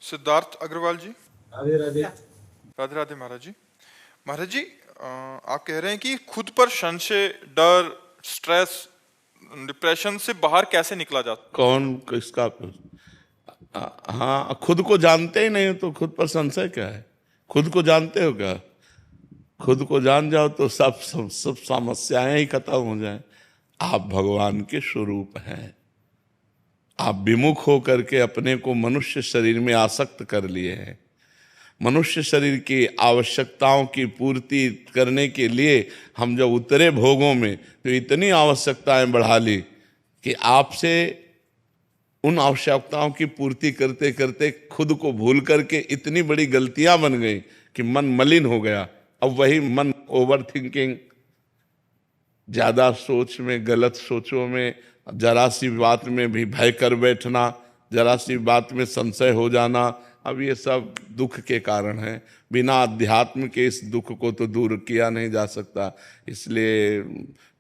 सिद्धार्थ अग्रवाल जी। राधे राधे। राधे राधे महाराज जी। महाराज जी, आप कह रहे हैं कि खुद पर संशय, डर, स्ट्रेस, डिप्रेशन से बाहर कैसे निकला जाता। कौन किसका? हाँ, खुद को जानते ही नहीं तो खुद पर संशय क्या है? खुद को जानते हो क्या? खुद को जान जाओ तो सब समस्याएं ही खत्म हो जाएं। आप भगवान के स्वरूप हैं। आप विमुख होकर के अपने को मनुष्य शरीर में आसक्त कर लिए हैं। मनुष्य शरीर की आवश्यकताओं की पूर्ति करने के लिए हम जब उतरे भोगों में तो इतनी आवश्यकताएं बढ़ा ली कि आपसे उन आवश्यकताओं की पूर्ति करते करते खुद को भूल करके इतनी बड़ी गलतियां बन गई कि मन मलिन हो गया। अब वही मन ओवर थिंकिंग, ज्यादा सोच में, गलत सोचों में, जरा सी बात में भी भय कर बैठना, जरा सी बात में संशय हो जाना, अब ये सब दुख के कारण है। बिना अध्यात्म के इस दुख को तो दूर किया नहीं जा सकता। इसलिए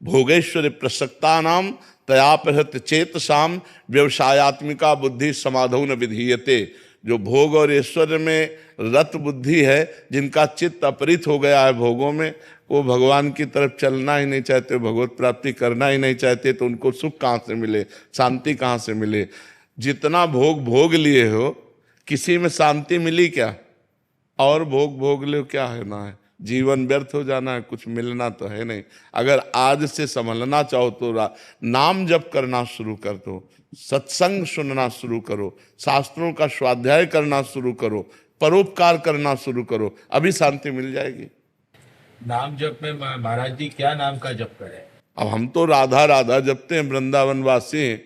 भोगेश्वर प्रसक्ता नाम तयापहत चेतसाम व्यवसायत्मिका बुद्धि समाधौ न विधीयते। जो भोग और ऐश्वर्य में रत बुद्धि है, जिनका चित्त अपरित हो गया है भोगों में, वो भगवान की तरफ चलना ही नहीं चाहते, भगवत प्राप्ति करना ही नहीं चाहते, तो उनको सुख कहाँ से मिले, शांति कहाँ से मिले? जितना भोग भोग लिए हो, किसी में शांति मिली क्या? और भोग भोग लो, क्या है ना है? जीवन व्यर्थ हो जाना है, कुछ मिलना तो है नहीं। अगर आज से संभलना चाहो तो नाम जप करना शुरू कर दो, सत्संग सुनना शुरू करो, शास्त्रों का स्वाध्याय करना शुरू करो, परोपकार करना शुरू करो, अभी शांति मिल जाएगी। नाम जप में महाराज जी क्या नाम का जप करें? अब हम तो राधा राधा जपते हैं, वृंदावन वासी हैं।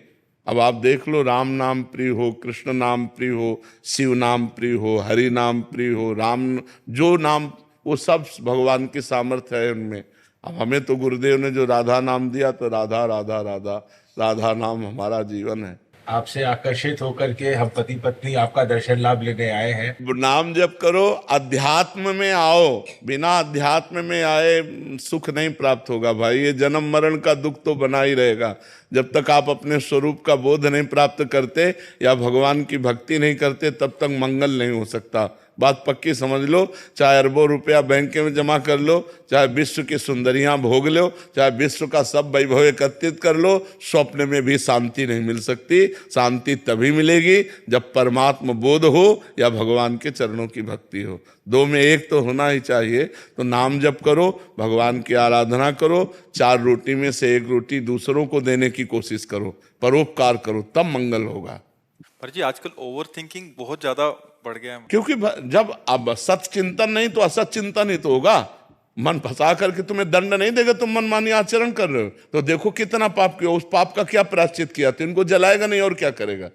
अब आप देख लो, राम नाम प्रिय हो, कृष्ण नाम प्रिय हो, शिव नाम प्रिय हो, हरि नाम प्रिय हो, राम जो नाम, वो सब भगवान की सामर्थ्य है उनमें। अब हमें तो गुरुदेव ने जो राधा नाम दिया, तो राधा राधा राधा राधा नाम हमारा जीवन है। आपसे आकर्षित होकर के हम पति पत्नी आपका दर्शन लाभ लेने आए हैं। नाम जप करो, अध्यात्म में आओ। बिना अध्यात्म में आए सुख नहीं प्राप्त होगा भाई। ये जन्म मरण का दुख तो बना ही रहेगा। जब तक आप अपने स्वरूप का बोध नहीं प्राप्त करते या भगवान की भक्ति नहीं करते, तब तक मंगल नहीं हो सकता। बात पक्की समझ लो। चाहे अरबों रुपया बैंक में जमा कर लो, चाहे विश्व की सुंदरियां भोग लो, चाहे विश्व का सब वैभव एकत्रित कर लो, स्वप्न में भी शांति नहीं मिल सकती। शांति तभी मिलेगी जब परमात्मा बोध हो या भगवान के चरणों की भक्ति हो। दो में एक तो होना ही चाहिए। तो नाम जप करो, भगवान की आराधना करो, 4 रोटी में से 1 रोटी दूसरों को देने की कोशिश करो, परोपकार करो, तब मंगल होगा। पर जी आजकल ओवर थिंकिंग बहुत ज्यादा बढ़ गया है। क्योंकि जब अब सत चिंतन नहीं तो असत चिंतन ही तो होगा। मन फंसा करके तुम्हें दंड नहीं देगा, तुम मनमानी आचरण कर रहे हो तो देखो कितना पाप किया। उस पाप का क्या प्रायश्चित किया? तो इनको जलाएगा नहीं और क्या करेगा?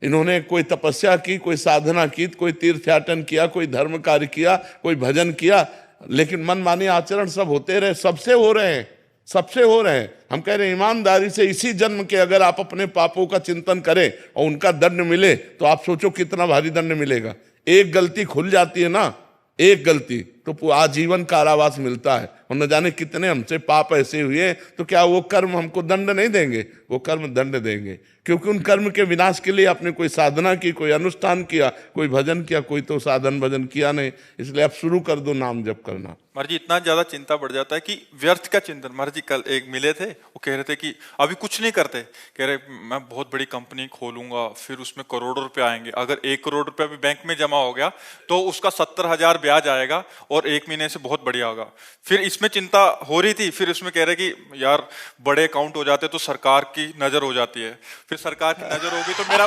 इन्होंने कोई तपस्या की, कोई साधना की, कोई तीर्थयाटन किया, कोई धर्म कार्य किया, कोई भजन किया, लेकिन मनमानी आचरण सब होते रहे। सबसे हो रहे हैं, सबसे हो रहे हैं। हम कह रहे हैं ईमानदारी से इसी जन्म के अगर आप अपने पापों का चिंतन करें और उनका दंड मिले, तो आप सोचो कितना भारी दंड मिलेगा। एक गलती खुल जाती है ना, एक गलती तो आजीवन कारावास मिलता है। और न जाने कितने हमसे पाप ऐसे हुए, तो क्या वो कर्म हमको दंड नहीं देंगे? वो कर्म दंड देंगे, क्योंकि उन कर्म के विनाश के लिए आपने कोई साधना की, कोई अनुष्ठान किया, कोई भजन किया, कोई तो साधन भजन किया नहीं। इसलिए आप शुरू कर दो नाम जप करना। महाराज जी इतना ज्यादा चिंता बढ़ जाता है कि व्यर्थ का चिंतन। महाराज जी कल एक मिले थे, वो कह रहे थे कि अभी कुछ नहीं करते, कह रहे मैं बहुत बड़ी कंपनी खोलूंगा, फिर उसमें करोड़ों रुपए आएंगे। अगर 1 करोड़ रुपया भी बैंक में जमा हो गया तो उसका 70,000 ब्याज आएगा और 1 महीने से बहुत बढ़िया होगा। फिर इसमें चिंता हो रही थी, फिर उसमें कह रहे कि यार बड़े अकाउंट हो जाते तो सरकार की नजर हो जाती है, फिर सरकार की नजर होगी तो मेरा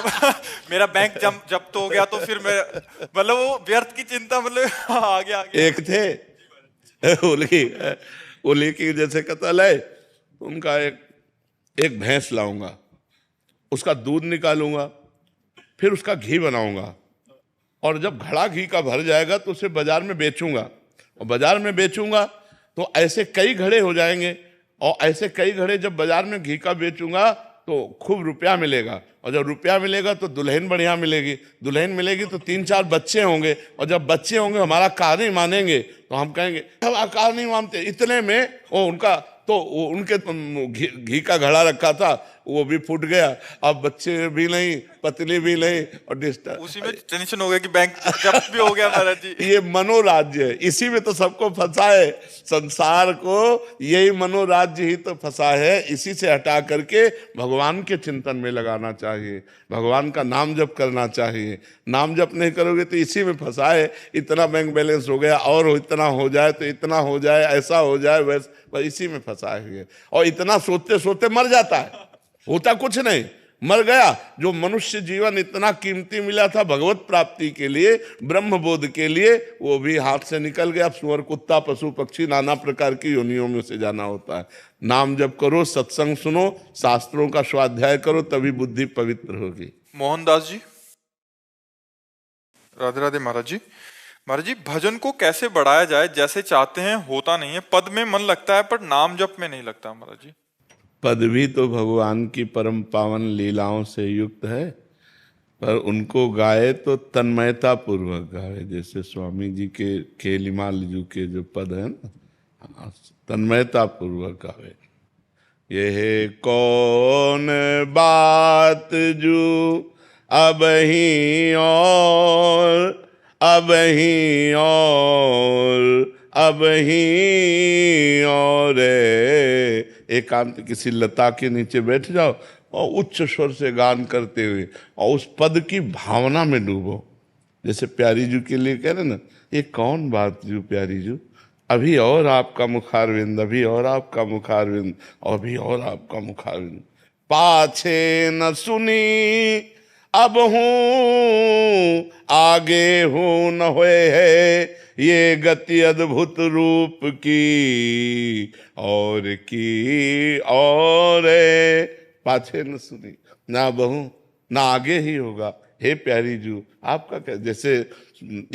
मेरा बैंक जब्त हो गया, तो फिर मैं मतलब वो व्यर्थ की चिंता मतलब आगे। एक थे ओली की जैसे कतल है, उनका एक भैंस लाऊंगा, उसका दूध निकालूंगा, फिर उसका घी बनाऊंगा, और जब घड़ा घी का भर जाएगा तो उसे बाजार में बेचूंगा, और बाजार में बेचूंगा तो ऐसे कई घड़े हो जाएंगे, और ऐसे कई घड़े जब बाजार में घी का बेचूंगा तो खूब रुपया मिलेगा, और जब रुपया मिलेगा तो दुल्हन बढ़िया मिलेगी, दुल्हन मिलेगी तो 3-4 बच्चे होंगे, और जब बच्चे होंगे हमारा कार नहीं मानेंगे तो हम कहेंगे हम कार नहीं मानते। इतने में वो उनका तो उनके घी का घड़ा रखा था, वो भी फूट गया, अब बच्चे भी नहीं, पत्नी भी नहीं, और डिस्टर्ब। उसी में टेंशन हो गया कि बैंक जब्त भी हो गया महाराज जी। ये मनोराज्य है, इसी में तो सबको फंसा है, संसार को यही मनोराज्य ही तो फंसा है। इसी से हटा करके भगवान के चिंतन में लगाना चाहिए, भगवान का नाम जप करना चाहिए। नाम जप नहीं करोगे तो इसी में फंसा है, इतना बैंक बैलेंस हो गया और इतना हो जाए तो इतना हो जाए, ऐसा हो जाए वैसा, बस इसी में फंसा है। और इतना सोचते सोचते मर जाता है, होता कुछ नहीं, मर गया। जो मनुष्य जीवन इतना कीमती मिला था भगवत प्राप्ति के लिए, ब्रह्म बोध के लिए, वो भी हाथ से निकल गया। सुअर, कुत्ता, पशु पक्षी, नाना प्रकार की योनियों में से जाना होता है। नाम जप करो, सत्संग सुनो, शास्त्रों का स्वाध्याय करो, तभी बुद्धि पवित्र होगी। मोहनदास जी, राधे राधे महाराज जी। महाराज जी, भजन को कैसे बढ़ाया जाए? जैसे चाहते हैं होता नहीं है, पद में मन लगता है पर नाम जप में नहीं लगता महाराज जी। पद भी तो भगवान की परम पावन लीलाओं से युक्त है, पर उनको गाए तो तन्मयता पूर्वक गाए। जैसे स्वामी जी के केलिमाल जी के जो पद है ना, तन्मयता पूर्वक गावे। ये कौन बात जो अब ही और अब ही और एकांत किसी लता के नीचे बैठ जाओ और उच्च स्वर से गान करते हुए और उस पद की भावना में डूबो। जैसे प्यारी जू के लिए कह रहे ना, ये कौन बात जू प्यारी जू, अभी और आपका मुखारविंद, अभी और आपका मुखारविंद, अभी और आपका मुखारविंद। पाछे न सुनी अब हूँ आगे हूँ न होए है, ये गति अद्भुत रूप की और पाछे न सुनी, ना बहू ना आगे ही होगा। हे प्यारी जू, आपका क्या, जैसे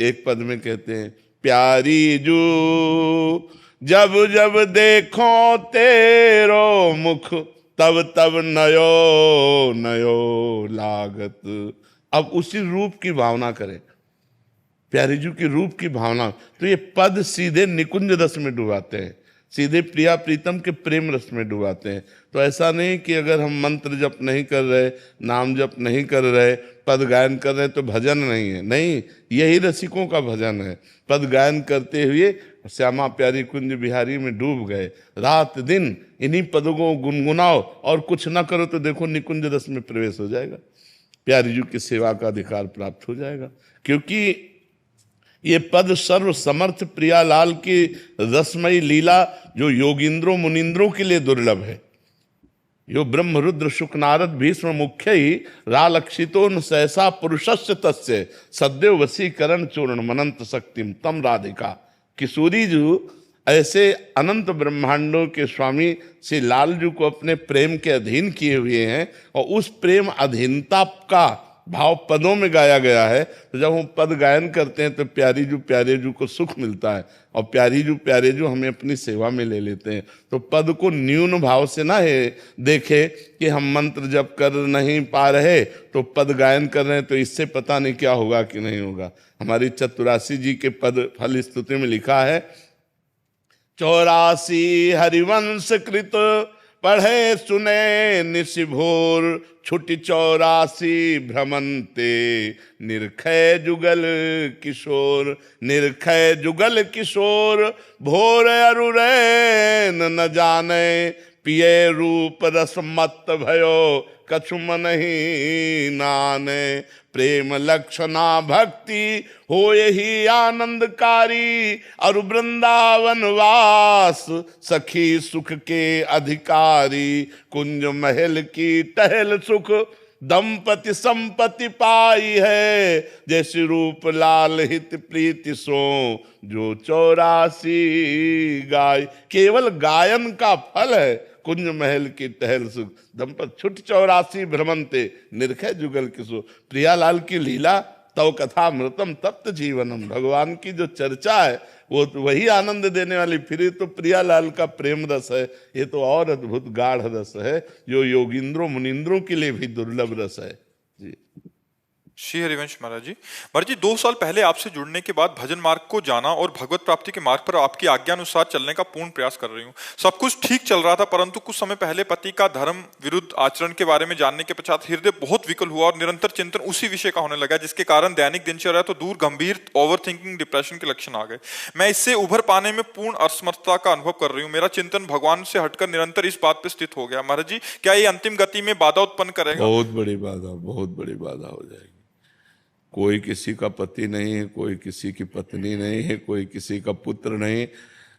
एक पद में कहते हैं, प्यारी जू जब जब देखो तेरो मुख, तब तब नयो नयो लागत। अब उसी रूप की भावना करें, प्यारी जू की रूप की भावना। तो ये पद सीधे निकुंज रस में डुबाते हैं, सीधे प्रिया प्रीतम के प्रेम रस में डुबाते हैं। तो ऐसा नहीं कि अगर हम मंत्र जप नहीं कर रहे, नाम जप नहीं कर रहे, पद गायन कर रहे तो भजन नहीं है। नहीं, यही रसिकों का भजन है। पद गायन करते हुए श्यामा प्यारी कुंज बिहारी में डूब गए, रात दिन इन्हीं पदों को गुनगुनाओ और कुछ ना करो तो देखो निकुंज रस में प्रवेश हो जाएगा, प्यारी जी की सेवा का अधिकार प्राप्त हो जाएगा। क्योंकि ये पद सर्व समर्थ प्रियालाल की रसमयी लीला जो योगिंद्रों मुनिंद्रों के लिए दुर्लभ है। यो ब्रह्म रुद्र शुक नारद भीष्म मुख्य ही रालक्षितो न सहसा पुरुषस्य तस्य सद्यो वशीकरण चूर्ण मनंत शक्तिम तम राधिका। किशोरी जी ऐसे अनंत ब्रह्मांडों के स्वामी श्री लाल जी को अपने प्रेम के अधीन किए हुए हैं, और उस प्रेम अधीनता का भाव पदों में गाया गया है। तो जब हम पद गायन करते हैं तो प्यारी जू प्यारे जू को सुख मिलता है, और प्यारी जू प्यारे जू हमें अपनी सेवा में ले लेते हैं। तो पद को न्यून भाव से ना है देखे कि हम मंत्र जप कर नहीं पा रहे तो पद गायन कर रहे हैं तो इससे पता नहीं क्या होगा कि नहीं होगा। हमारी चतुरासी जी के पद फल स्तुति में लिखा है, 84 हरिवंश कृत पढ़े सुने निशिभोर, छुटी 84 भ्रमंते निर्खय जुगल किशोर। निर्खय जुगल किशोर भोर अरुरैन न जाने, पिए रूप रस मत भयो कछु मन ही नाने। प्रेम लक्षणा भक्ति हो यही आनंदकारी, और वृंदावन वास सखी सुख के अधिकारी। कुंज महल की टहल सुख दंपति संपत्ति पाई है, जैसे रूप लाल हित प्रीति सो जो 84 गाय। केवल गायन का फल है कुंज महल की टहल सुख दंपत छुट 84 भ्रमंते निर्खय जुगल किशोर। प्रियालाल की लीला तव कथा मृतम तप्त जीवनम। भगवान की जो चर्चा है वो तो वही आनंद देने वाली। फिर ये तो प्रियालाल का प्रेम रस है, ये तो और अद्भुत गाढ़ रस है जो योगिंद्रों मुनिंद्रों के लिए भी दुर्लभ रस है जी। श्री हरिवंश महाराज जी 2 साल पहले आपसे जुड़ने के बाद भजन मार्ग को जाना और भगवत प्राप्ति के मार्ग पर आपकी आज्ञा अनुसार चलने का पूर्ण प्रयास कर रही हूँ। सब कुछ ठीक चल रहा था, परंतु कुछ समय पहले पति का धर्म विरुद्ध आचरण के बारे में जानने के पश्चात हृदय बहुत विकल हुआ और निरंतर चिंतन उसी विषय का होने लगा, जिसके कारण दैनिक दिनचर्या तो दूर गंभीर ओवर थिंकिंग डिप्रेशन के लक्षण आ गए। मैं इससे उभर पाने में पूर्ण असमर्थता का अनुभव कर रही हूँ। मेरा चिंतन भगवान से हटकर निरंतर इस बात पर स्थित हो गया। महाराज जी, क्या ये अंतिम गति में बाधा उत्पन्न करेगा? बहुत बड़ी बाधा हो जाएगी। कोई किसी का पति नहीं है, कोई किसी की पत्नी नहीं है, कोई किसी का पुत्र नहीं।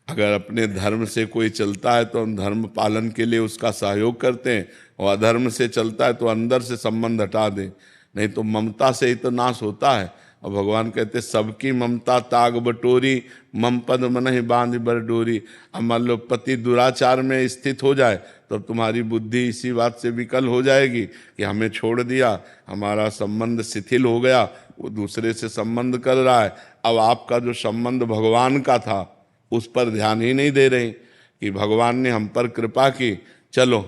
अगर अपने धर्म से कोई चलता है तो हम धर्म पालन के लिए उसका सहयोग करते हैं, और अधर्म से चलता है तो अंदर से संबंध हटा दें, नहीं तो ममता से ही तो नाश होता है। और भगवान कहते सबकी ममता ताग बटोरी, मम पद मनहि बांध बर डोरी। अब मान लो पति दुराचार में स्थित हो जाए तो तुम्हारी बुद्धि इसी बात से विकल हो जाएगी कि हमें छोड़ दिया, हमारा संबंध शिथिल हो गया, वो दूसरे से संबंध कर रहा है। अब आपका जो संबंध भगवान का था उस पर ध्यान ही नहीं दे रहे कि भगवान ने हम पर कृपा की, चलो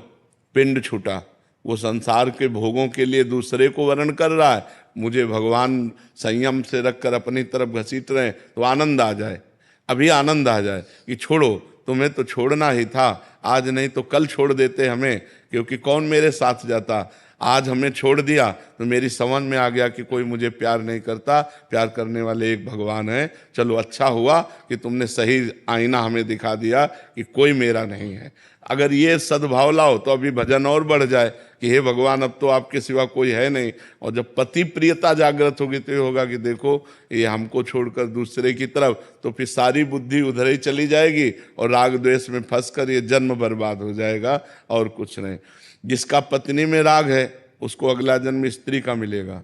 पिंड छूटा। वो संसार के भोगों के लिए दूसरे को वर्ण कर रहा है, मुझे भगवान संयम से रखकर अपनी तरफ घसीट रहे हैं, तो आनंद आ जाए, अभी आनंद आ जाए कि छोड़ो, तुम्हें तो छोड़ना ही था, आज नहीं तो कल छोड़ देते हमें, क्योंकि कौन मेरे साथ जाता। आज हमें छोड़ दिया तो मेरी समझ में आ गया कि कोई मुझे प्यार नहीं करता, प्यार करने वाले एक भगवान है। चलो अच्छा हुआ कि तुमने सही आईना हमें दिखा दिया कि कोई मेरा नहीं है। अगर ये सद्भाव लाओ तो अभी भजन और बढ़ जाए कि हे भगवान, अब तो आपके सिवा कोई है नहीं। और जब पति प्रियता जागृत होगी तो ये होगा कि देखो ये हमको छोड़कर दूसरे की तरफ, तो फिर सारी बुद्धि उधर ही चली जाएगी और राग द्वेष में फंसकर ये जन्म बर्बाद हो जाएगा और कुछ नहीं। जिसका पत्नी में राग है उसको अगला जन्म स्त्री का मिलेगा,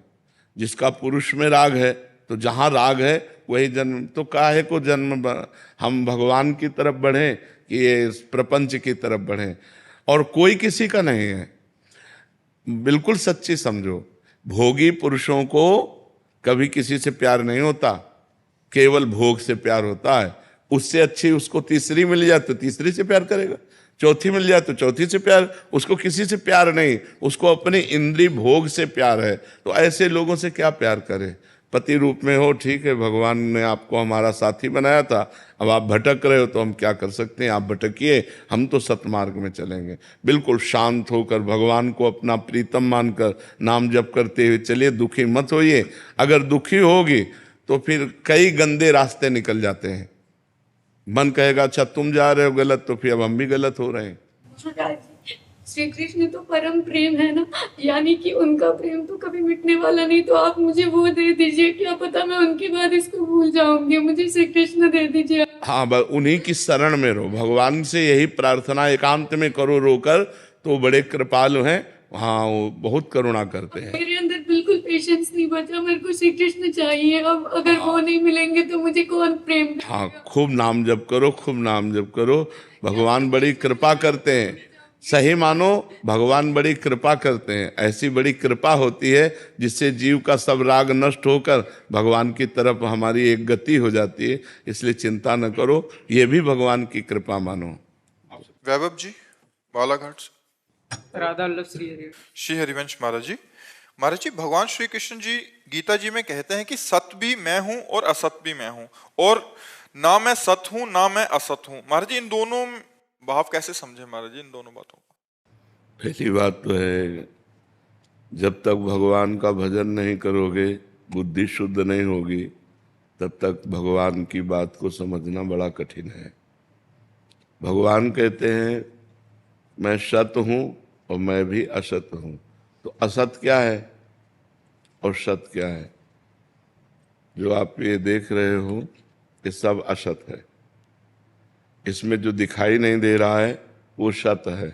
जिसका पुरुष में राग है तो जहाँ राग है वही जन्म। तो काहे को जन्म हम भगवान की तरफ बढ़ें कि ये प्रपंच की तरफ बढ़ें, और कोई किसी का नहीं है। बिल्कुल सच्ची समझो, भोगी पुरुषों को कभी किसी से प्यार नहीं होता, केवल भोग से प्यार होता है। उससे अच्छी उसको तीसरी मिल जाए तो तीसरी से प्यार करेगा, चौथी मिल जाए तो चौथी से प्यार, उसको किसी से प्यार नहीं, उसको अपनी इंद्रिय भोग से प्यार है। तो ऐसे लोगों से क्या प्यार करे? पति रूप में हो ठीक है, भगवान ने आपको हमारा साथी बनाया था, अब आप भटक रहे हो तो हम क्या कर सकते हैं, आप भटकिए, हम तो सतमार्ग में चलेंगे। बिल्कुल शांत होकर भगवान को अपना प्रीतम मानकर नाम जप करते हुए चलिए, दुखी मत होइए। अगर दुखी होगी तो फिर कई गंदे रास्ते निकल जाते हैं। मन कहेगा अच्छा तुम जा रहे हो गलत, तो फिर अब हम भी गलत हो रहे हैं। श्री कृष्ण तो परम प्रेम है ना, यानी कि उनका प्रेम तो कभी मिटने वाला नहीं। तो आप मुझे वो दे दीजिए, क्या पता मैं उनके बाद इसको भूल जाऊंगी। मुझे श्री कृष्ण दे दीजिए। हाँ, बस उन्हीं की शरण में रहो, भगवान से यही प्रार्थना एकांत में करो रोकर, तो बड़े कृपालु हैं। हाँ, वो बहुत करुणा करते हैं। मेरे अंदर बिल्कुल पेशेंस नहीं बचा, मेरे को श्री कृष्ण चाहिए। अब अगर वो नहीं मिलेंगे तो मुझे कौन प्रेम करेगा? हाँ, खूब नाम जप करो, खूब नाम जप करो, भगवान बड़ी कृपा करते हैं। सही मानो, भगवान बड़ी कृपा करते हैं। ऐसी बड़ी कृपा होती है जिससे जीव का सब राग नष्ट होकर भगवान की तरफ हमारी एक गति हो जाती है। इसलिए चिंता न करो, ये भी भगवान की कृपा मानो। वैभव जी बालाघाट से। राधा वल्लभ श्री हरि। श्री हरिवंश महाराज जी, भगवान श्री कृष्ण जी गीता जी में कहते हैं कि सत भी मैं हूं और असत भी मैं हूं, और ना मैं सत हूं ना मैं असत हूं। महाराज जी, इन दोनों भाव कैसे समझे महाराज जी, इन दोनों बातों को? पहली बात तो है, जब तक भगवान का भजन नहीं करोगे, बुद्धि शुद्ध नहीं होगी, तब तक भगवान की बात को समझना बड़ा कठिन है। भगवान कहते हैं मैं सत हूं और मैं भी असत हूं। तो असत क्या है और सत क्या है? जो आप ये देख रहे हो ये सब असत है। इसमें जो दिखाई नहीं दे रहा है वो सत है।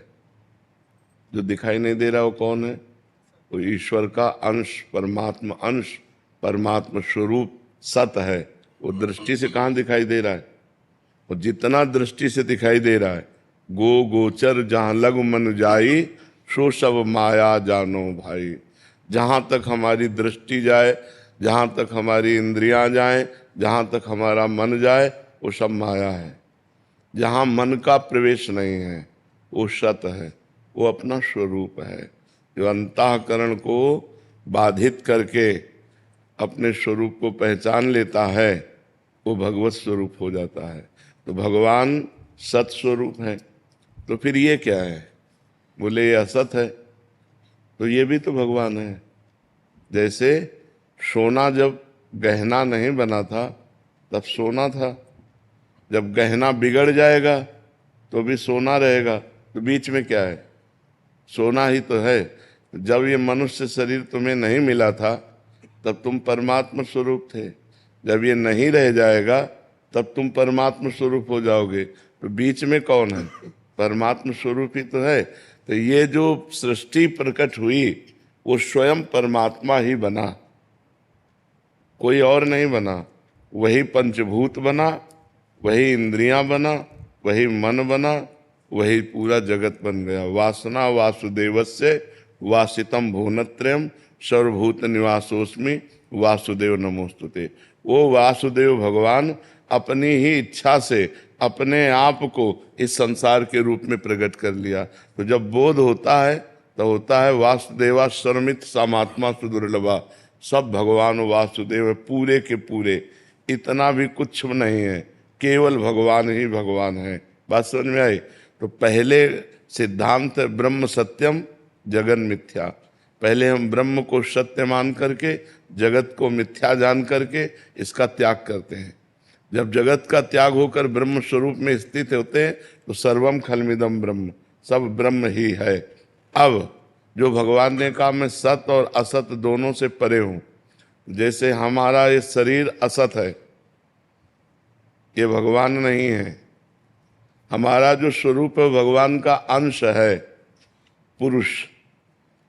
जो दिखाई नहीं दे रहा वो कौन है? वो ईश्वर का अंश, परमात्मा अंश, परमात्मा स्वरूप सत है। वो दृष्टि से कहाँ दिखाई दे रहा है? और जितना दृष्टि से दिखाई दे रहा है, गो गोचर जहाँ लग मन जाई, सो सब माया जानो भाई। जहाँ तक हमारी दृष्टि जाए, जहाँ तक हमारी इंद्रियां जाएं, जहाँ तक हमारा मन जाए, वो सब माया है। जहाँ मन का प्रवेश नहीं है वो सत है, वो अपना स्वरूप है। जो अंतःकरण को बाधित करके अपने स्वरूप को पहचान लेता है वो भगवत स्वरूप हो जाता है। तो भगवान सत स्वरूप है, तो फिर ये क्या है? बोले ये असत है, तो ये भी तो भगवान है। जैसे सोना जब गहना नहीं बना था तब सोना था, जब गहना बिगड़ जाएगा तो भी सोना रहेगा, तो बीच में क्या है? सोना ही तो है। जब ये मनुष्य शरीर तुम्हें नहीं मिला था तब तुम परमात्मा स्वरूप थे, जब ये नहीं रह जाएगा तब तुम परमात्मा स्वरूप हो जाओगे, तो बीच में कौन है? परमात्मा स्वरूप ही तो है। तो ये जो सृष्टि प्रकट हुई वो स्वयं परमात्मा ही बना, कोई और नहीं बना। वही पंचभूत बना, वही इंद्रियां बना, वही मन बना, वही पूरा जगत बन गया। वासना वासुदेवस्य वासितम भुवनत्रयम् सर्वभूत निवासोस्मि वासुदेव नमोस्तुते। वो वासुदेव भगवान अपनी ही इच्छा से अपने आप को इस संसार के रूप में प्रकट कर लिया। तो जब बोध होता है तो होता है वासुदेवा सर्वमित समात्मा सुदुर्लभा, सब भगवान वासुदेव है, पूरे के पूरे, इतना भी कुछ नहीं है, केवल भगवान ही भगवान है। बात समझ में आई? तो पहले सिद्धांत ब्रह्म सत्यम जगन मिथ्या। पहले हम ब्रह्म को सत्य मान करके जगत को मिथ्या जान करके इसका त्याग करते हैं। जब जगत का त्याग होकर ब्रह्म स्वरूप में स्थित होते हैं तो सर्वम खलमिदम ब्रह्म, सब ब्रह्म ही है। अब जो भगवान ने कहा मैं सत और असत दोनों से परे हूं, जैसे हमारा ये शरीर असत है, ये भगवान नहीं है। हमारा जो स्वरूप है भगवान का अंश है, पुरुष,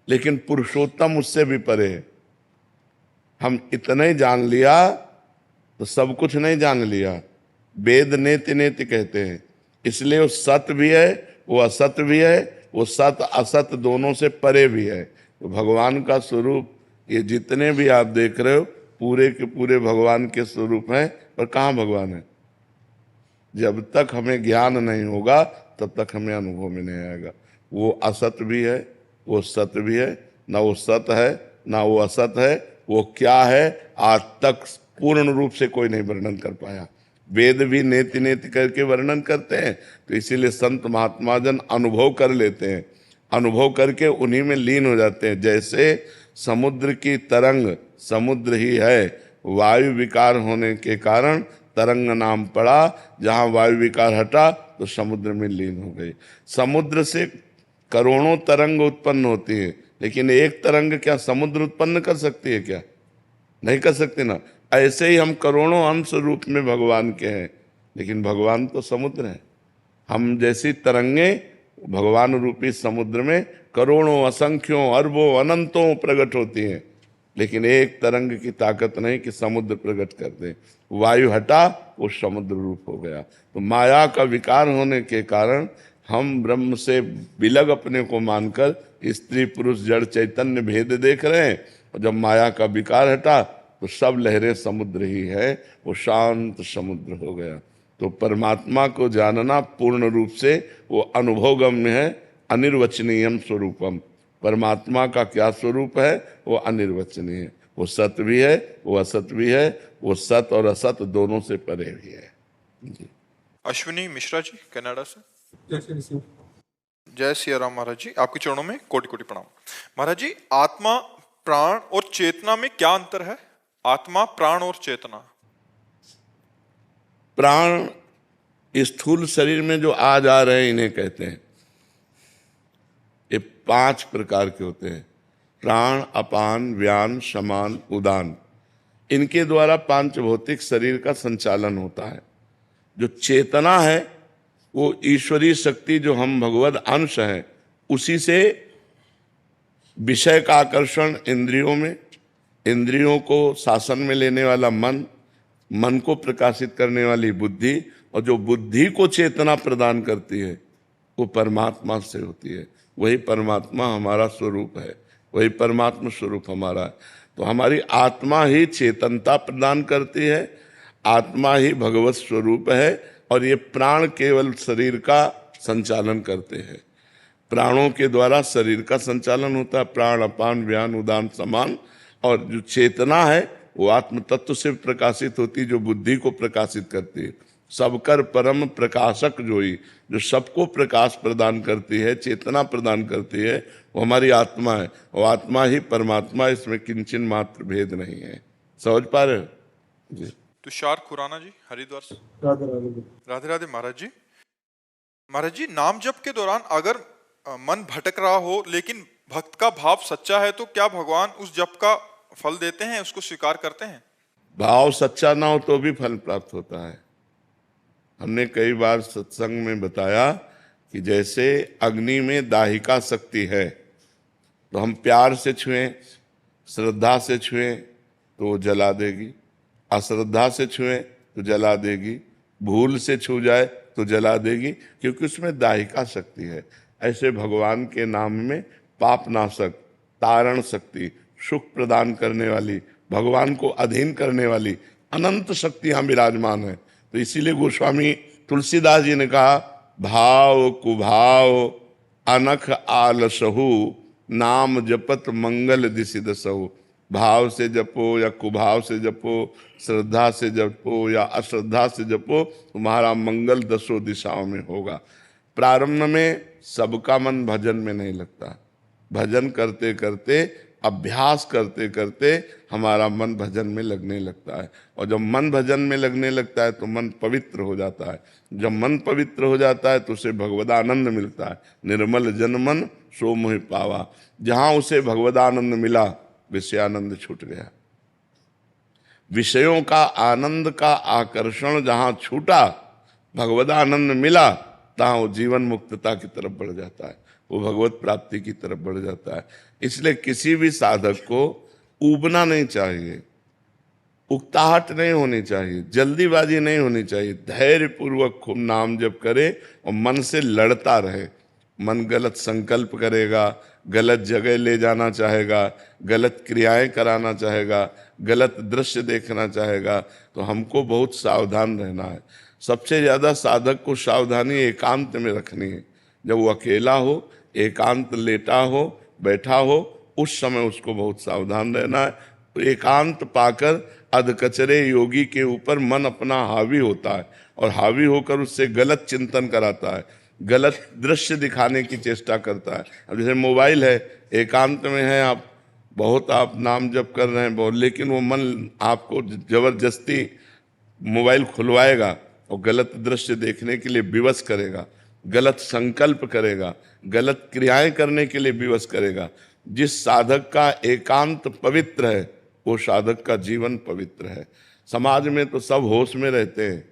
लेकिन पुरुषोत्तम उससे भी परे है। हम इतना ही जान लिया तो सब कुछ नहीं जान लिया। वेद नेति नेति कहते हैं, इसलिए वो सत्य भी है, वो असत भी है, वो सत असत दोनों से परे भी है। तो भगवान का स्वरूप ये जितने भी आप देख रहे हो पूरे के पूरे भगवान के स्वरूप हैं। पर कहाँ भगवान है? जब तक हमें ज्ञान नहीं होगा तब तक हमें अनुभव में नहीं आएगा। वो असत भी है, वो सत्य भी है, ना वो सत है ना वो असत है। वो क्या है आज तक पूर्ण रूप से कोई नहीं वर्णन कर पाया। वेद भी नेति नेति करके वर्णन करते हैं, तो इसीलिए संत महात्मा जन अनुभव कर लेते हैं, अनुभव करके उन्हीं में लीन हो जाते हैं। जैसे समुद्र की तरंग समुद्र ही है, वायु विकार होने के कारण तरंग नाम पड़ा, जहां वायु विकार हटा तो समुद्र में लीन हो गई। समुद्र से करोड़ों तरंग उत्पन्न होती है, लेकिन एक तरंग क्या समुद्र उत्पन्न कर सकती है? क्या नहीं कर सकती ना। ऐसे ही हम करोड़ों अंश रूप में भगवान के हैं, लेकिन भगवान तो समुद्र है। हम जैसी तरंगे भगवान रूपी समुद्र में करोड़ों असंख्यों अरबों अनंतों प्रकट होती हैं, लेकिन एक तरंग की ताकत नहीं कि समुद्र प्रकट कर दे। वायु हटा वो समुद्र रूप हो गया। तो माया का विकार होने के कारण हम ब्रह्म से विलग अपने को मानकर स्त्री पुरुष जड़ चैतन्य भेद देख रहे हैं, और जब माया का विकार हटा तो सब लहरें समुद्र ही है, वो शांत समुद्र हो गया। तो परमात्मा को जानना पूर्ण रूप से वो अनुभवगम्य है, अनिर्वचनीयम स्वरूपम। परमात्मा का क्या स्वरूप है? वो अनिर्वचनीय है। वो सत्य भी है, वो असत भी है, वो सत और असत दोनों से परे भी है। जी। अश्विनी मिश्रा जी कनाडा से। जय सिया राम महाराज जी, आपके चरणों में कोटि कोटि प्रणाम। महाराज जी, आत्मा प्राण और चेतना में क्या अंतर है? आत्मा प्राण और चेतना। प्राण स्थूल शरीर में जो आ जा रहे हैं इन्हें कहते हैं। ये 5 प्रकार के होते हैं, प्राण अपान व्यान समान उदान। इनके द्वारा पांच भौतिक शरीर का संचालन होता है। जो चेतना है वो ईश्वरीय शक्ति, जो हम भगवद अंश हैं, उसी से विषय का आकर्षण इंद्रियों में, इंद्रियों को शासन में लेने वाला मन, मन को प्रकाशित करने वाली बुद्धि, और जो बुद्धि को चेतना प्रदान करती है वो परमात्मा से होती है। वही परमात्मा हमारा स्वरूप है, वही परमात्मा स्वरूप हमारा है। तो हमारी आत्मा ही चेतनता प्रदान करती है, आत्मा ही भगवत स्वरूप है, और ये प्राण केवल शरीर का संचालन करते हैं। प्राणों के द्वारा शरीर का संचालन होता है, प्राण अपान व्यान उदान समान। और जो चेतना है वो आत्म तत्व से प्रकाशित होती जो बुद्धि को प्रकाशित करती है। सबकर परम प्रकाशक जोई, जो सबको प्रकाश प्रदान करती है, चेतना प्रदान करती है, वो हमारी आत्मा है। वो आत्मा ही परमात्मा, इसमें किंचन मात्र भेद नहीं है। समझ पा रहे हो जी? तुषार खुराना जी, हरिद्वार से। राधे राधे महाराज जी। महाराज जी, नाम जप के दौरान अगर मन भटक रहा हो लेकिन भक्त का भाव सच्चा है तो क्या भगवान उस जप का फल देते हैं, उसको स्वीकार करते हैं? भाव सच्चा ना हो तो भी फल प्राप्त होता है। हमने कई बार सत्संग में बताया कि जैसे अग्नि में दाहिका शक्ति है, तो हम प्यार से छुएं, श्रद्धा से छुएं तो वो जला देगी, अश्रद्धा से छुएं तो जला देगी, भूल से छू जाए तो जला देगी, क्योंकि उसमें दाहिका शक्ति है। ऐसे भगवान के नाम में पाप नाशक, तारण शक्ति, सुख प्रदान करने वाली, भगवान को अधीन करने वाली अनंत शक्तियां विराजमान है। तो इसीलिए गोस्वामी तुलसीदास जी ने कहा, भाव कुभाव अनख आलसहु, नाम जपत मंगल दिशि दसहु। भाव से जपो या कुभाव से जपो, श्रद्धा से जपो या अश्रद्धा से जपो, तुम्हारा मंगल दसों दिशाओं में होगा। प्रारंभ में सबका मन भजन में नहीं लगता, भजन करते करते, अभ्यास करते करते हमारा मन भजन में लगने लगता है। और जब मन भजन में लगने लगता है तो मन पवित्र हो जाता है। जब मन पवित्र हो जाता है तो उसे भगवदानंद मिलता है। निर्मल जन मन सो मोहि पावा। जहां उसे भगवदानंद मिला, विषयानंद छूट गया। विषयों का आनंद का आकर्षण जहां छूटा, भगवदानंद मिला, तहां वो जीवन मुक्तता की तरफ बढ़ जाता है, वो भगवत प्राप्ति की तरफ बढ़ जाता है। इसलिए किसी भी साधक को ऊबना नहीं चाहिए, उकताहट नहीं होनी चाहिए, जल्दीबाजी नहीं होनी चाहिए। धैर्य पूर्वक खूब नाम जप करे और मन से लड़ता रहे। मन गलत संकल्प करेगा, गलत जगह ले जाना चाहेगा, गलत क्रियाएं कराना चाहेगा, गलत दृश्य देखना चाहेगा, तो हमको बहुत सावधान रहना है। सबसे ज्यादा साधक को सावधानी एकांत में रखनी है। जब वो अकेला हो, एकांत लेटा हो, बैठा हो, उस समय उसको बहुत सावधान रहना है। तो एकांत पाकर अधकचरे योगी के ऊपर मन अपना हावी होता है और हावी होकर उससे गलत चिंतन कराता है, गलत दृश्य दिखाने की चेष्टा करता है। अब जैसे मोबाइल है, एकांत में है, आप बहुत आप नाम जप कर रहे हैं बहुत, लेकिन वो मन आपको जबरदस्ती मोबाइल खुलवाएगा और गलत दृश्य देखने के लिए विवश करेगा, गलत संकल्प करेगा, गलत क्रियाएं करने के लिए विवश करेगा। जिस साधक का एकांत पवित्र है, वो साधक का जीवन पवित्र है। समाज में तो सब होश में रहते हैं,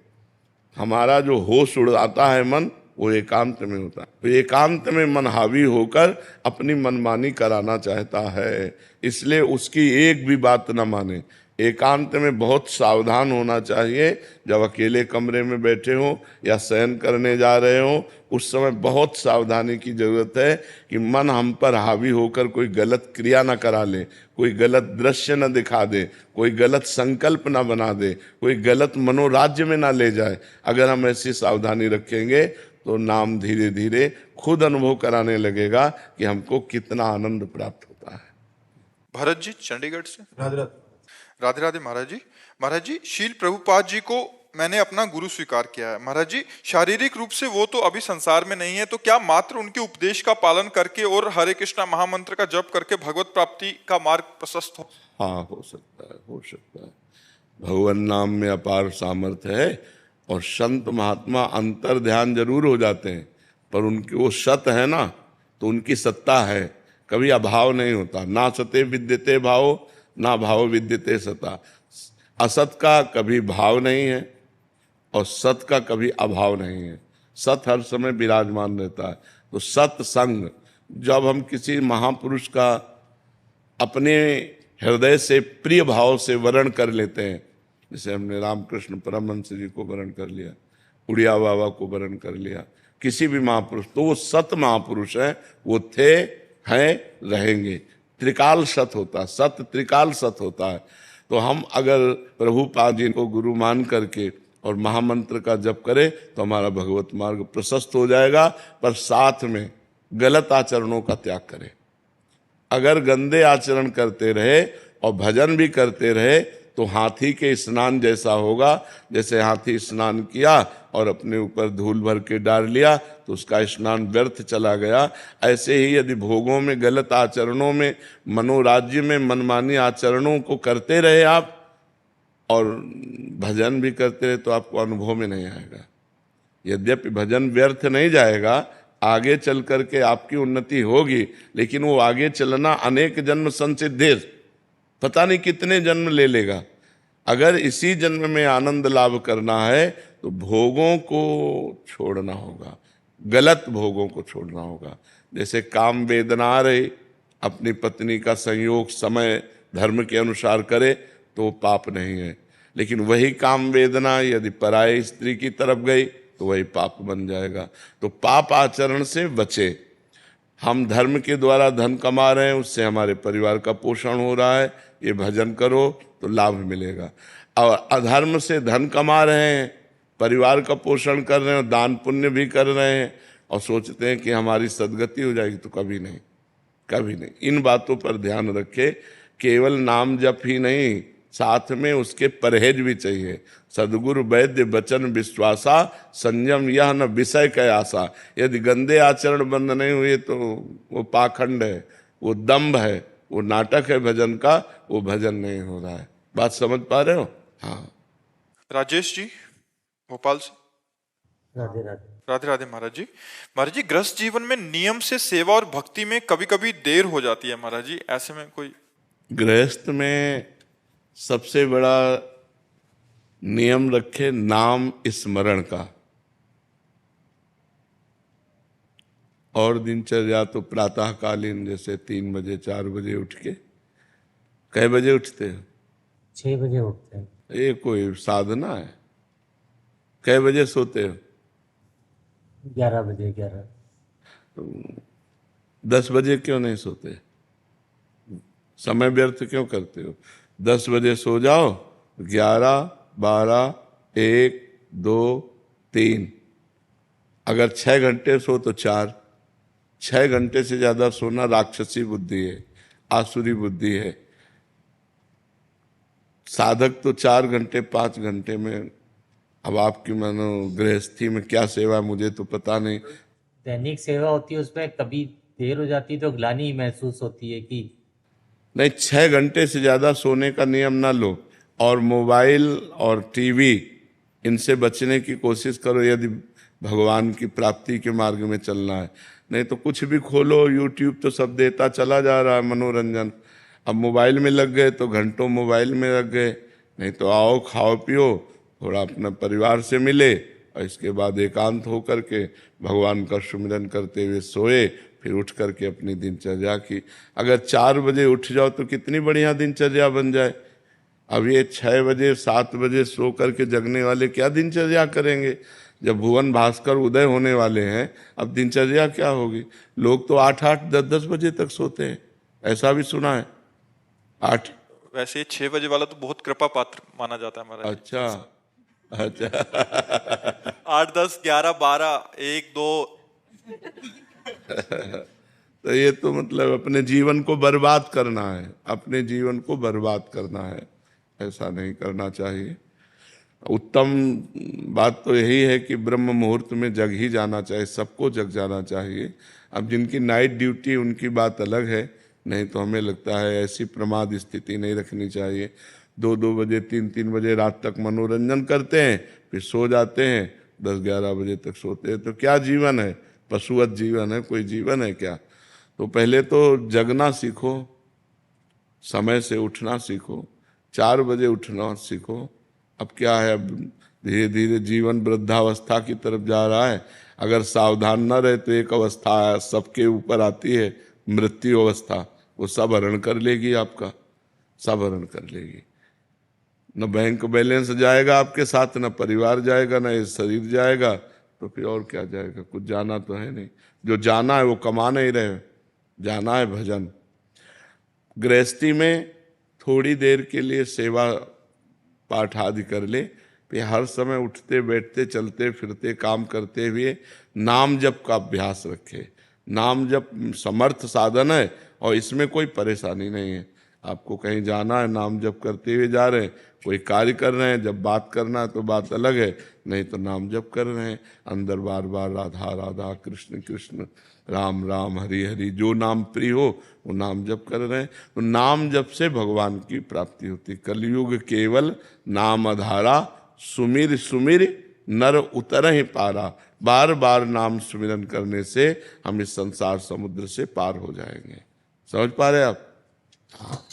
हमारा जो होश उड़ाता है मन, वो एकांत में होता है। तो एकांत में मन हावी होकर अपनी मनमानी कराना चाहता है, इसलिए उसकी एक भी बात न माने। एकांत में बहुत सावधान होना चाहिए। जब अकेले कमरे में बैठे हो या शयन करने जा रहे हो, उस समय बहुत सावधानी की जरूरत है कि मन हम पर हावी होकर कोई गलत क्रिया न करा ले, कोई गलत दृश्य न दिखा दे, कोई गलत संकल्प न बना दे, कोई गलत मनोराज्य में ना ले जाए। अगर हम ऐसी सावधानी रखेंगे तो नाम धीरे धीरे खुद अनुभव कराने लगेगा कि हमको कितना आनंद प्राप्त होता है। भरत जी, चंडीगढ़ से। राधे राधे महाराज जी। महाराज जी, शील प्रभुपाद जी को मैंने अपना गुरु स्वीकार किया है। महाराज जी, शारीरिक रूप से वो तो अभी संसार में नहीं है, तो क्या मात्र उनके उपदेश का पालन करके और हरे कृष्णा महामंत्र का जप करके भगवत प्राप्ति का मार्ग प्रशस्त हो? हाँ, हो सकता है, हो सकता है। भगवान नाम में अपार सामर्थ्य है और संत महात्मा अंतर ध्यान जरूर हो जाते हैं, पर उनकी वो सत है ना, तो उनकी सत्ता है, कभी अभाव नहीं होता। ना सते विद्यते भाव, ना भाव विद्यते सता। असत का कभी भाव नहीं है और सत का कभी अभाव नहीं है। सत हर समय विराजमान रहता है। तो सत्संग, जब हम किसी महापुरुष का अपने हृदय से प्रिय भाव से वर्ण कर लेते हैं, जैसे हमने रामकृष्ण परमहंस जी को वर्ण कर लिया, उड़िया बाबा को वर्ण कर लिया, किसी भी महापुरुष, तो वो सत महापुरुष है, वो थे, हैं, रहेंगे। त्रिकाल सत होता है, सत त्रिकाल सत होता है। तो हम अगर प्रभुपाद जी को गुरु मान करके और महामंत्र का जप करें तो हमारा भगवत मार्ग प्रशस्त हो जाएगा, पर साथ में गलत आचरणों का त्याग करें। अगर गंदे आचरण करते रहे और भजन भी करते रहे तो हाथी के स्नान जैसा होगा। जैसे हाथी स्नान किया और अपने ऊपर धूल भर के डाल लिया तो उसका स्नान व्यर्थ चला गया। ऐसे ही यदि भोगों में, गलत आचरणों में, मनोराज्य में मनमानी आचरणों को करते रहे आप और भजन भी करते रहे तो आपको अनुभव में नहीं आएगा। यद्यपि भजन व्यर्थ नहीं जाएगा, आगे चल करके आपकी उन्नति होगी, लेकिन वो आगे चलना अनेक जन्म संसिद्धेर, पता नहीं कितने जन्म ले लेगा। अगर इसी जन्म में आनंद लाभ करना है तो भोगों को छोड़ना होगा, गलत भोगों को छोड़ना होगा। जैसे काम वेदना आ रही, अपनी पत्नी का संयोग समय धर्म के अनुसार करे तो पाप नहीं है, लेकिन वही काम वेदना यदि पराये स्त्री की तरफ गई तो वही पाप बन जाएगा। तो पाप आचरण से बचे। हम धर्म के द्वारा धन कमा रहे हैं, उससे हमारे परिवार का पोषण हो रहा है, ये भजन करो तो लाभ मिलेगा। और अधर्म से धन कमा रहे हैं, परिवार का पोषण कर रहे हैं, दान पुण्य भी कर रहे हैं और सोचते हैं कि हमारी सदगति हो जाएगी, तो कभी नहीं, कभी नहीं। इन बातों पर ध्यान रखे। केवल नाम जप ही नहीं, साथ में उसके परहेज भी चाहिए। सदगुरु वैद्य वचन विश्वासा, संयम यह न विषय कै आशा। यदि गंदे आचरण बंद नहीं हुए तो वो पाखंड है, वो दंभ है, वो नाटक है भजन का, वो भजन नहीं हो रहा है। बात समझ पा रहे हो? हाँ। राजेश जी भोपाल से। राधे राधे। राधे राधे महाराज जी। महाराज जी, गृहस्थ जीवन में नियम से सेवा और भक्ति में कभी कभी देर हो जाती है महाराज जी, ऐसे में कोई? गृहस्थ में सबसे बड़ा नियम रखे नाम स्मरण का। और दिनचर्या तो प्रातःकालीन, जैसे 3 बजे 4 बजे उठ के। कै बजे उठते हो? 6 बजे उठते हैं। ये कोई साधना है? कै बजे सोते हो? 11 बजे। 11। 10 बजे क्यों नहीं सोते? समय व्यर्थ क्यों करते हो? 10 बजे सो जाओ, 11, 12, 1, 2, 3, अगर 6 घंटे सो तो 4। 6 घंटे से ज्यादा सोना राक्षसी बुद्धि है, आसुरी बुद्धि है। साधक तो 4 घंटे 5 घंटे में। अब आपकी मानो गृहस्थी में क्या सेवा है मुझे तो पता नहीं। दैनिक सेवा होती है, उसमें कभी देर हो जाती तो ग्लानि महसूस होती है कि नहीं। 6 घंटे से ज्यादा सोने का नियम ना लो। और मोबाइल और टीवी, इनसे बचने की कोशिश करो यदि भगवान की प्राप्ति के मार्ग में चलना है। नहीं तो कुछ भी खोलो, यूट्यूब तो सब देता चला जा रहा है मनोरंजन। अब मोबाइल में लग गए तो घंटों मोबाइल में लग गए। नहीं तो आओ, खाओ पियो, थोड़ा अपना परिवार से मिले और इसके बाद एकांत होकर के भगवान का सुमिरन करते हुए सोए, फिर उठ करके अपनी दिनचर्या की। अगर 4 बजे उठ जाओ तो कितनी बढ़िया दिनचर्या बन जाए। अब ये 6 बजे 7 बजे सो करके जगने वाले क्या दिनचर्या करेंगे? जब भुवन भास्कर उदय होने वाले हैं, अब दिनचर्या क्या होगी? लोग तो 8-8, 10-10 बजे तक सोते हैं, ऐसा भी सुना है। 8 वैसे 6 बजे वाला तो बहुत कृपा पात्र माना जाता है महाराज। अच्छा अच्छा 8, 10, 11, 12, 1, 2। तो ये तो मतलब अपने जीवन को बर्बाद करना है, अपने जीवन को बर्बाद करना है, ऐसा नहीं करना चाहिए। उत्तम बात तो यही है कि ब्रह्म मुहूर्त में जग ही जाना चाहिए, सबको जग जाना चाहिए। अब जिनकी नाइट ड्यूटी उनकी बात अलग है, नहीं तो हमें लगता है ऐसी प्रमाद स्थिति नहीं रखनी चाहिए। 2-2 बजे 3-3 बजे रात तक मनोरंजन करते हैं, फिर सो जाते हैं, 10-11 बजे तक सोते हैं। तो क्या जीवन है? पशुवत जीवन है, कोई जीवन है क्या? तो पहले तो जगना सीखो, समय से उठना सीखो, 4 बजे उठना सीखो। अब क्या है, अब धीरे धीरे जीवन वृद्धावस्था की तरफ जा रहा है। अगर सावधान न रहे तो एक अवस्था सबके ऊपर आती है, मृत्यु अवस्था। वो सब हरण कर लेगी आपका, सब हरण कर लेगी। न बैंक बैलेंस जाएगा आपके साथ, न परिवार जाएगा, न ये शरीर जाएगा, तो फिर और क्या जाएगा? कुछ जाना तो है नहीं। जो जाना है वो कमा नहीं रहे, जाना है भजन। गृहस्थी में थोड़ी देर के लिए सेवा पाठ आदि कर ले, फिर हर समय उठते बैठते चलते फिरते काम करते हुए नाम जप का अभ्यास रखे। नाम जप समर्थ साधन है और इसमें कोई परेशानी नहीं है। आपको कहीं जाना है, नाम जप करते हुए जा रहे हैं, कोई कार्य कर रहे हैं, जब बात करना है तो बात अलग है, नहीं तो नाम जप कर रहे हैं, अंदर बार बार राधा राधा कृष्ण कृष्ण राम राम हरि हरि, जो नाम प्रिय हो वो नाम जप कर रहे हैं। तो नाम जप से भगवान की प्राप्ति होती। कलयुग केवल नाम आधारा, सुमिर सुमिर नर उतर ही पारा। बार बार नाम सुमिरन करने से हम इस संसार समुद्र से पार हो जाएंगे। समझ पा रहे आप?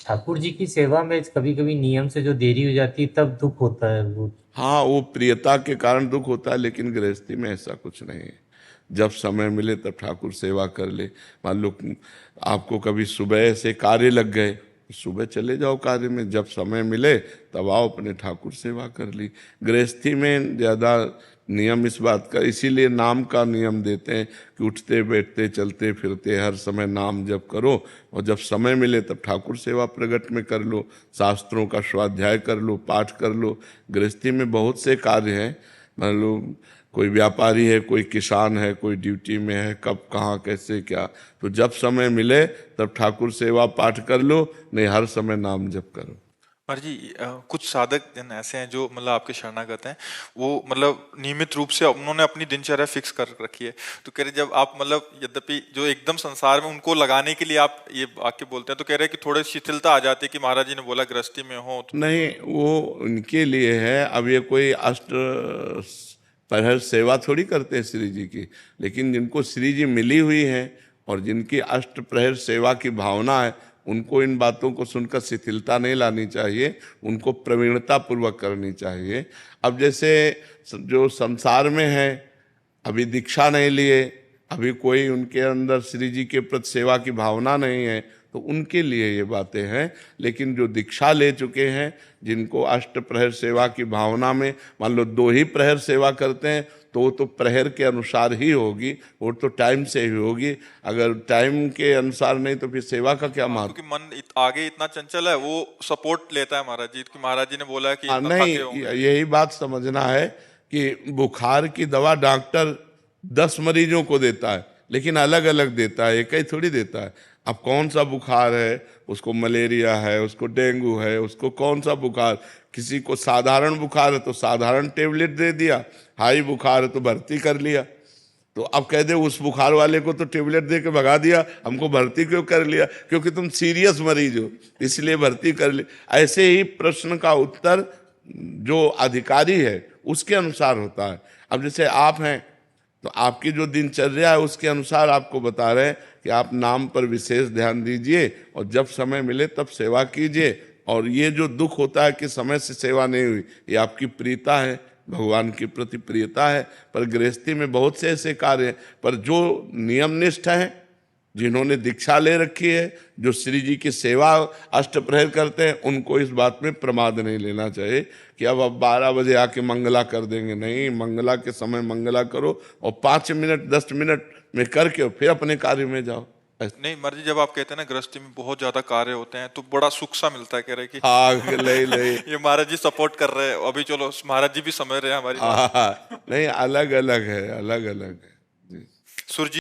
ठाकुर जी की सेवा में कभी कभी नियम से जो देरी हो जाती है तब दुख होता है वो। हाँ, वो प्रियता के कारण दुख होता है, लेकिन गृहस्थी में ऐसा कुछ नहीं है। जब समय मिले तब ठाकुर सेवा कर ले। मान लो आपको कभी सुबह से कार्य लग गए, सुबह चले जाओ कार्य में, जब समय मिले तब आओ अपने ठाकुर सेवा कर ली। गृहस्थी में ज़्यादा नियम इस बात का, इसीलिए नाम का नियम देते हैं कि उठते बैठते चलते फिरते हर समय नाम जप करो, और जब समय मिले तब ठाकुर सेवा प्रगट में कर लो, शास्त्रों का स्वाध्याय कर लो, पाठ कर लो। गृहस्थी में बहुत से कार्य हैं। मान लो कोई व्यापारी है, कोई किसान है, कोई ड्यूटी में है, कब कहाँ कैसे क्या, तो जब समय मिले तब ठाकुर सेवा पाठ कर लो, नहीं हर समय नाम जप करो। महाराज जी कुछ साधक जन ऐसे हैं जो मतलब आपके शरणागत हैं, वो मतलब नियमित रूप से उन्होंने अपनी दिनचर्या फिक्स कर रखी है, तो कह रहे जब आप मतलब यद्यपि जो एकदम संसार में उनको लगाने के लिए आप ये वाक्य बोलते हैं, तो कह रहे कि थोड़ी शिथिलता आ जाती है कि महाराज जी ने बोला गृहस्थी में हो तो। नहीं, वो उनके लिए है। अब ये कोई अष्ट प्रहर सेवा थोड़ी करते हैं श्री जी की, लेकिन जिनको श्री जी मिली हुई है और जिनकी अष्ट प्रहर सेवा की भावना है, उनको इन बातों को सुनकर शिथिलता नहीं लानी चाहिए, उनको प्रवीणता पूर्वक करनी चाहिए। अब जैसे जो संसार में है, अभी दीक्षा नहीं लिए, अभी कोई उनके अंदर श्री जी के प्रति सेवा की भावना नहीं है, तो उनके लिए ये बातें हैं। लेकिन जो दीक्षा ले चुके हैं, जिनको अष्ट प्रहर सेवा की भावना में, मान लो 2 ही प्रहर सेवा करते हैं, तो वो तो प्रहर के अनुसार ही होगी, वो तो टाइम से ही होगी। अगर टाइम के अनुसार नहीं तो फिर सेवा का क्या महत्व? क्योंकि मन आगे इतना चंचल है, वो सपोर्ट लेता है महाराज जी, कि महाराज जी ने बोला है कि इतना नहीं, थके होंगे। यही बात समझना है कि बुखार की दवा डॉक्टर 10 मरीजों को देता है, लेकिन अलग अलग देता है, एक ही थोड़ी देता है। अब कौन सा बुखार है, उसको मलेरिया है, उसको डेंगू है, उसको कौन सा बुखार, किसी को साधारण बुखार है तो साधारण टेबलेट दे दिया, हाई बुखार है तो भर्ती कर लिया। तो अब कह दे उस बुखार वाले को तो टेबलेट दे के भगा दिया, हमको भर्ती क्यों कर लिया? क्योंकि तुम सीरियस मरीज हो इसलिए भर्ती कर ली। ऐसे ही प्रश्न का उत्तर जो अधिकारी है उसके अनुसार होता है। अब जैसे आप हैं तो आपकी जो दिनचर्या है उसके अनुसार आपको बता रहे हैं कि आप नाम पर विशेष ध्यान दीजिए और जब समय मिले तब सेवा कीजिए। और ये जो दुख होता है कि समय से सेवा नहीं हुई, ये आपकी प्रियता है, भगवान की प्रति प्रियता है। पर गृहस्थी में बहुत से ऐसे कार्य हैं, पर जो नियमनिष्ठ हैं, जिन्होंने दीक्षा ले रखी है, जो श्री जी की सेवा अष्ट प्रहर करते हैं, उनको इस बात में प्रमाद नहीं लेना चाहिए कि अब 12 बजे आके मंगला कर देंगे। नहीं, मंगला के समय मंगला करो और 5 मिनट 10 मिनट में करके फिर अपने कार्य में जाओ। नहीं महाराज जी, जब आप कहते हैं ना गृहस्थी में बहुत ज्यादा कार्य होते हैं तो बड़ा सुख सा मिलता है, कह रहे कि हाँ, ले ये महाराज जी सपोर्ट कर रहे हैं। अभी चलो महाराज जी भी समझ रहे हैं हमारी बात। नहीं, अलग अलग है, अलग अलग है। सुरजी